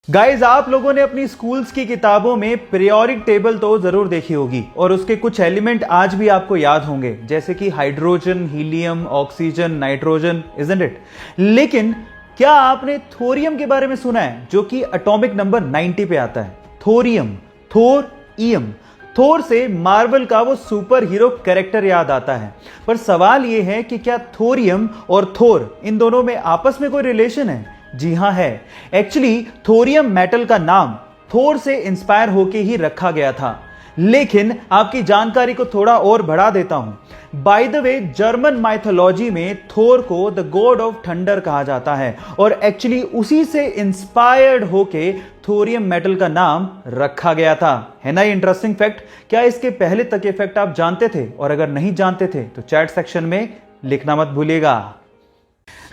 Guys, आप लोगों ने अपनी स्कूल्स की किताबों में पीरियोडिक टेबल तो जरूर देखी होगी और उसके कुछ एलिमेंट आज भी आपको याद होंगे, जैसे कि hydrogen, helium, oxygen, nitrogen, isn't it? लेकिन क्या आपने थोरियम के बारे में सुना है, जो कि एटॉमिक नंबर 90 पे आता है? थोरियम, थोर ईयम। थोर से मार्वल का वो सुपर हीरो कैरेक्टर याद आता है, पर सवाल ये है कि क्या थोरियम और थोर इन दोनों में आपस में कोई रिलेशन है? जी हां, है। एक्चुअली थोरियम मेटल का नाम थोर से इंस्पायर होके ही रखा गया था। लेकिन आपकी जानकारी को थोड़ा और बढ़ा देता हूं। By the way, German mythology में थोर को द गॉड ऑफ थंडर कहा जाता है और एक्चुअली उसी से इंस्पायर्ड होके थोरियम मेटल का नाम रखा गया था। है ना ये इंटरेस्टिंग फैक्ट? क्या इसके पहले तक ये फैक्ट आप जानते थे? और अगर नहीं जानते थे तो चैट सेक्शन में लिखना मत भूलिएगा।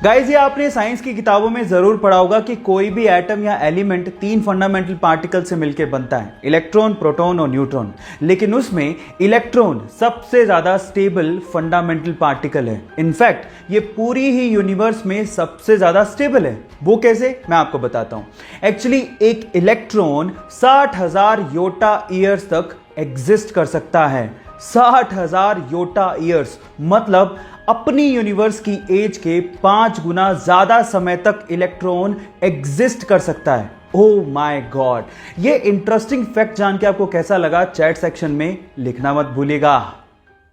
गाइस, ये आपने साइंस की किताबों में जरूर पढ़ा होगा कि कोई भी एटम या एलिमेंट 3 फंडामेंटल पार्टिकल से मिलकर बनता है, इलेक्ट्रॉन, प्रोटॉन और न्यूट्रॉन। लेकिन उसमें इलेक्ट्रॉन सबसे ज्यादा स्टेबल फंडामेंटल पार्टिकल है। इनफैक्ट ये पूरी ही यूनिवर्स में सबसे ज्यादा स्टेबल है। वो कैसे, मैं आपको बताता हूं। एक्चुअली एक इलेक्ट्रॉन 60,000 योटा ईयर्स तक एग्जिस्ट कर सकता है। 60,000 योटा ईयर्स मतलब अपनी यूनिवर्स की एज के 5 गुना ज्यादा समय तक इलेक्ट्रॉन एग्जिस्ट कर सकता है। Oh my God! ये इंटरेस्टिंग फैक्ट जान के आपको कैसा लगा? चैट सेक्शन में लिखना मत भूलिएगा।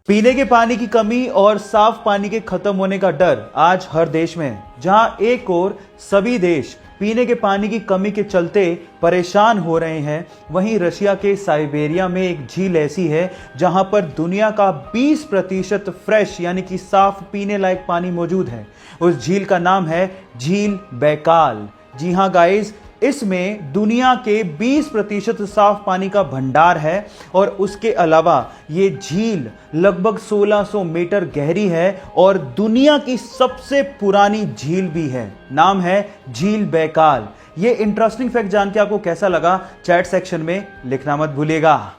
पीने के पानी की कमी और साफ पानी के खत्म होने का डर आज हर देश में है। जहां एक और सभी देश पीने के पानी की कमी के चलते परेशान हो रहे हैं, वहीं रशिया के साइबेरिया में एक झील ऐसी है जहां पर दुनिया का 20% फ्रेश यानी कि साफ पीने लायक पानी मौजूद है। उस झील का नाम है झील बैकाल। जी हां गाइस, इसमें दुनिया के 20% साफ पानी का भंडार है और उसके अलावा ये झील लगभग 1600 मीटर गहरी है और दुनिया की सबसे पुरानी झील भी है। नाम है झील बैकाल। ये इंटरेस्टिंग फैक्ट जान के आपको कैसा लगा? चैट सेक्शन में लिखना मत भूलिएगा।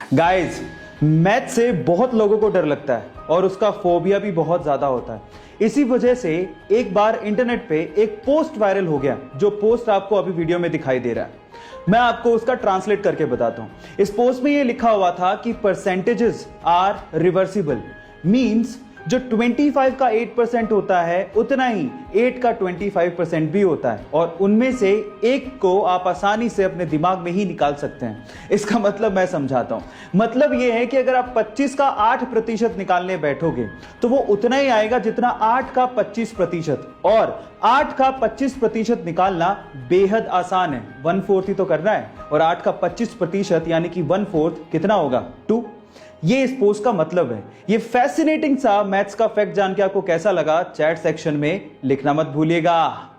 गाइस, मैथ से बहुत लोगों को डर लगता है और उसका फोबिया भी बहुत ज्यादा होता है। इसी वजह से एक बार इंटरनेट पे एक पोस्ट वायरल हो गया, जो पोस्ट आपको अभी वीडियो में दिखाई दे रहा है। मैं आपको उसका ट्रांसलेट करके बताता हूं। इस पोस्ट में ये लिखा हुआ था कि परसेंटेजेस आर रिवर्सिबल, मींस जो 25 का 8% होता है, उतना ही 8 का 25% भी होता है और उनमें से एक को आप आसानी से अपने दिमाग में ही निकाल सकते हैं। इसका मतलब मैं समझाता हूं। मतलब यह है कि अगर आप 25 का 8% निकालने बैठोगे तो वो उतना ही आएगा जितना 8 का 25%, और 8 का 25% निकालना बेहद आसान है। 1/4 ही तो करना है और 8 का 25% यानी कि 1/4 कितना होगा? 2। ये इस पोस्ट का मतलब है। ये फैसिनेटिंग सा मैथ्स का फैक्ट जान के आपको कैसा लगा? चैट सेक्शन में लिखना मत भूलिएगा।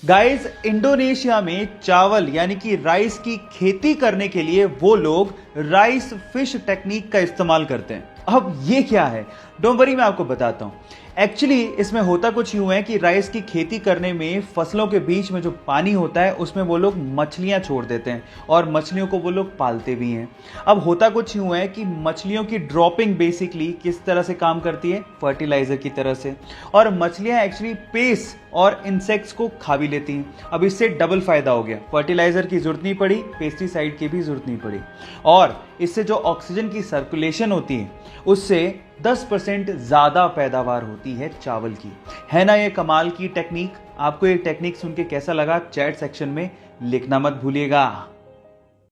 गाइस, इंडोनेशिया में चावल यानी कि राइस की खेती करने के लिए वो लोग राइस फिश टेक्निक का इस्तेमाल करते हैं। अब ये क्या है? डोंट वरी, मैं आपको बताता हूं। एक्चुअली इसमें होता कुछ यूं है कि राइस की खेती करने में फसलों के बीच में जो पानी होता है उसमें वो लोग मछलियां छोड़ देते हैं और मछलियों को वो लोग पालते भी हैं। अब होता कुछ यूं है कि मछलियों की ड्रॉपिंग बेसिकली किस तरह से काम करती है? फर्टिलाइजर की तरह से, और मछलियां एक्चुअली पेस्ट और इंसेक्ट्स को खा भी लेती हैं। अब इससे डबल फायदा हो गया, फर्टिलाइजर की जरूरत नहीं पड़ी, पेस्टिसाइड की भी जरूरत नहीं पड़ी, और इससे जो ऑक्सीजन की सर्कुलेशन होती है उससे 10% ज्यादा पैदावार होती है चावल की। है ना ये कमाल की टेक्निक? आपको ये टेक्निक सुन के कैसा लगा? चैट सेक्शन में लिखना मत भूलिएगा।